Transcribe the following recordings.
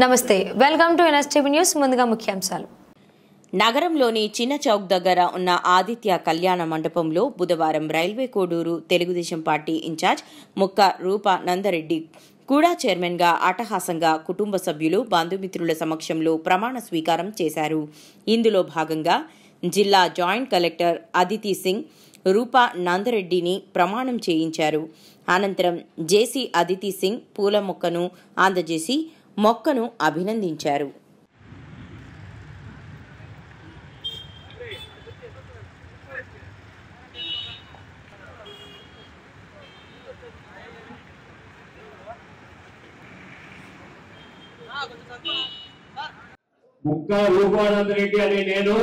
నమస్తే welcome to NSTV news ముందుగా ముఖ్యాంశాలు నగరంలోని చిన్న చౌక్ దగ్గర ఉన్న ఆదిత్య కళ్యాణ మండపంలో బుధవారం railway Koduru Telugu Desam party in charge Mukka Rupa Nanda Reddy కూడా చైర్మన్గా అట్టహాసంగా కుటుంబ సభ్యులు బంధుమిత్రుల సమక్షంలో ప్రమాణ స్వీకారం చేశారు. ఇందులో భాగంగా జిల్లా జాయింట్ కలెక్టర్ అదితి సింగ్ రూప నందరెడ్డిని ప్రమాణం చేయించారు. అనంతరం జేసీ అదితి సింగ్ పూల మొక్కను అందజేసి మొక్కను అభినందించారు. ముక్క రూపానందరెడ్డి అనే నేను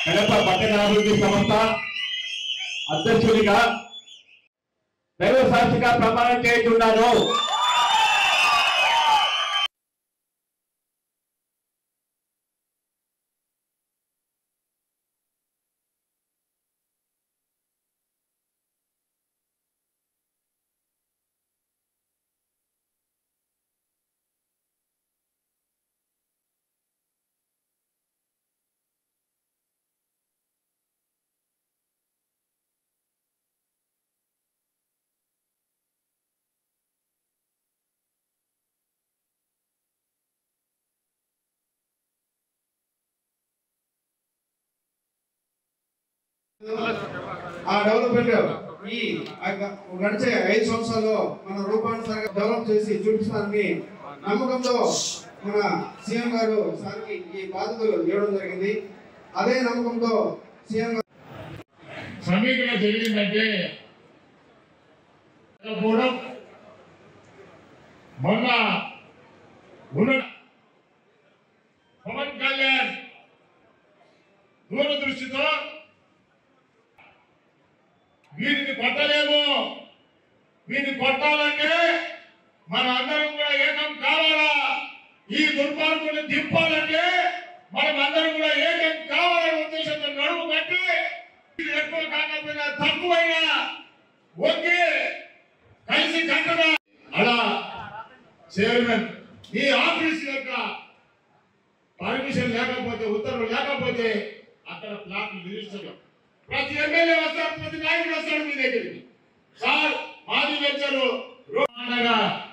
కడప పట్టణాభివృద్ధి సంస్థ అధ్యక్షుడిగా దైవ సాక్షిగా ప్రమాణం చేస్తున్నాను. ఆ డెవలప్మెంట్ ఈ గడిచే 5 సంవత్సరాల్లో మన రూపాన్ని డెవలప్ చేసి చూపిస్తానని నమ్మకంతో మన సీఎం గారు సార్కి ఈ బాధ్యతలు ఇవ్వడం జరిగింది. అదే నమ్మకంతో సీఎం గారు సమీకరణ జరిగిందంటే మొన్న పవన్ కళ్యాణ్ దూరదృష్టితో వీరిని కొట్టలేము, వీరిని కొట్టాలంటే మన అందరం కూడా ఏకం కావాలా, ఈ దుర్మార్గుని దింపాలంటే మనం అందరం కూడా ఏకం కావాలనే ఉద్దేశంతో నడుము కట్టి ఎక్కువ కాకపోయినా తక్కువైనా ఒకే కలిసి కట్టగా అలా చైర్మన్ ఈ ఆఫీస్ యొక్క పర్మిషన్ లేకపోతే ఉత్తర్వులు లేకపోతే అక్కడ ప్లాట్ రిజిస్టర్ ప్రతి ఎమ్మెల్యే వస్తారు, ప్రతి నాయకుడు వస్తాడు మీ దగ్గరికి. సార్ మాది వెంచరు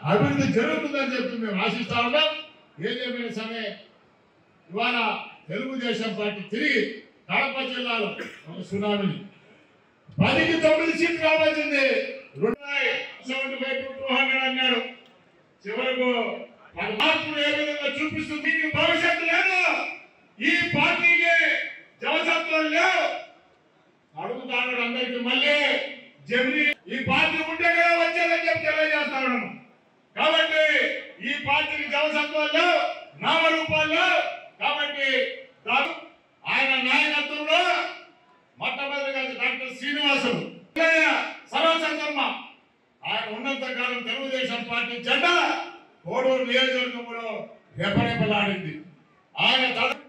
అభివృద్ధి జరుగుతుందని చెప్పి మేము ఆశిస్తా ఉన్నాం. ఏదేమైనా సరే ఇవాళ తెలుగుదేశం పార్టీ తిరిగి కడప జిల్లాలో సునామీని 10కి 9 సీట్లు రావాల్సింది 275 అన్నాడు. చివరకు మార్పులు ఏ విధంగా చూపిస్తుంది భవిష్యత్తు లేదు, ఈ పార్టీకి జవసత్వం లేవు అడుగుతాడు. అందరికి మళ్ళీ జమిని ఈ పార్టీ ఉంటే కదా వచ్చేదని చెప్పి తెలియజేస్తా ఉన్నాము. కాబట్టి ఈ పార్టీకి జవసత్వాలు నామరూపాలు కాబట్టి ఆయన నాయకత్వంలో మొట్టమొదటిగా డాక్టర్ శ్రీనివాసులు సర్వసంగమ్మ ఆయన ఉన్నంత కాలం తెలుగుదేశం పార్టీ జెండా కోడూరు నియోజకవర్గంలో రెపరెపలాడింది. ఆయన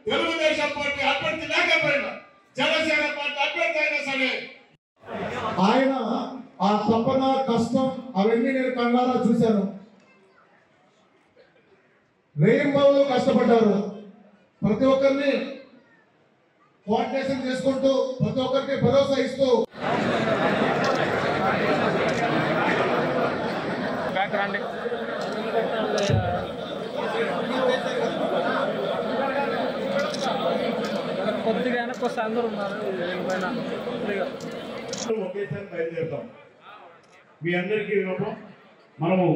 తెలుగుదేశం పార్టీ అభ్యర్థి లేకపోయినా జనసేన పార్టీ అభ్యర్థి అయినా సరే ఆయన ఆ తపన కష్టం అవన్నీ నేను కళ్ళారా చూశాను. రెయిన్బోలో కష్టపడ్డారు, ప్రతి ఒక్కరిని కోఆర్డినేషన్ చేసుకుంటూ ప్రతి ఒక్కరికి భరోసా ఇస్తూ కొద్దిగా వెనక్కి వస్తే అందరూ ఉన్నారు. ఒకేసారి బయలుదేరుతాం. మీ అందరికీ మనము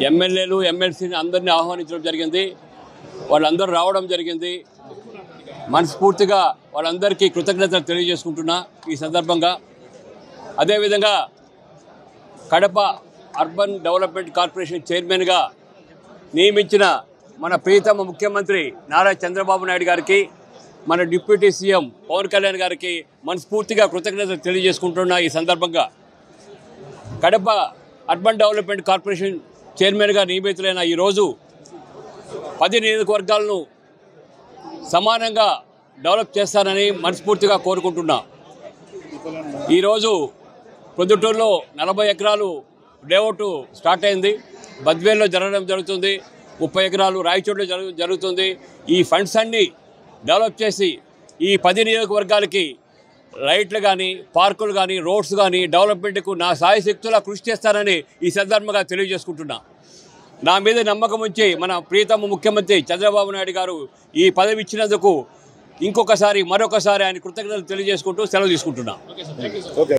ఎమ్మెల్యేలు ఎమ్మెల్సీని అందరినీ ఆహ్వానించడం జరిగింది. వాళ్ళందరూ రావడం జరిగింది. మనస్ఫూర్తిగా వాళ్ళందరికీ కృతజ్ఞతలు తెలియజేసుకుంటున్నా ఈ సందర్భంగా. అదేవిధంగా కడప అర్బన్ డెవలప్మెంట్ కార్పొరేషన్ చైర్మన్గా నియమించిన మన ప్రియతమ ముఖ్యమంత్రి నారా చంద్రబాబు నాయుడు గారికి మన డిప్యూటీ సీఎం పవన్ కళ్యాణ్ గారికి మనస్ఫూర్తిగా కృతజ్ఞతలు తెలియజేసుకుంటున్నా ఈ సందర్భంగా. కడప అర్బన్ డెవలప్మెంట్ కార్పొరేషన్ చైర్మన్గా నియమితులైన ఈరోజు 10 నియోజకవర్గాలను సమానంగా డెవలప్ చేస్తానని మనస్ఫూర్తిగా కోరుకుంటున్నా. ఈరోజు ప్రొద్దుటూరులో 40 ఎకరాలు లేఅవుట్ స్టార్ట్ అయింది. బద్వేల్లో జరగడం జరుగుతుంది. 30 ఎకరాలు రాయచోడులో జరుగుతుంది. ఈ ఫండ్స్ అన్నీ డెవలప్ చేసి ఈ 10 నియోజకవర్గాలకి లైట్లు కానీ, పార్కులు కానీ, రోడ్స్ కానీ డెవలప్మెంట్కు నా సాయశక్తులా కృషి చేస్తానని ఈ సందర్భంగా తెలియజేసుకుంటున్నా. నా మీద నమ్మకం ఉంచి మన ప్రియతమ ముఖ్యమంత్రి చంద్రబాబు నాయుడు గారు ఈ పదవి ఇచ్చినందుకు మరొకసారి ఆయన కృతజ్ఞతలు తెలియజేసుకుంటూ సెలవు తీసుకుంటున్నా.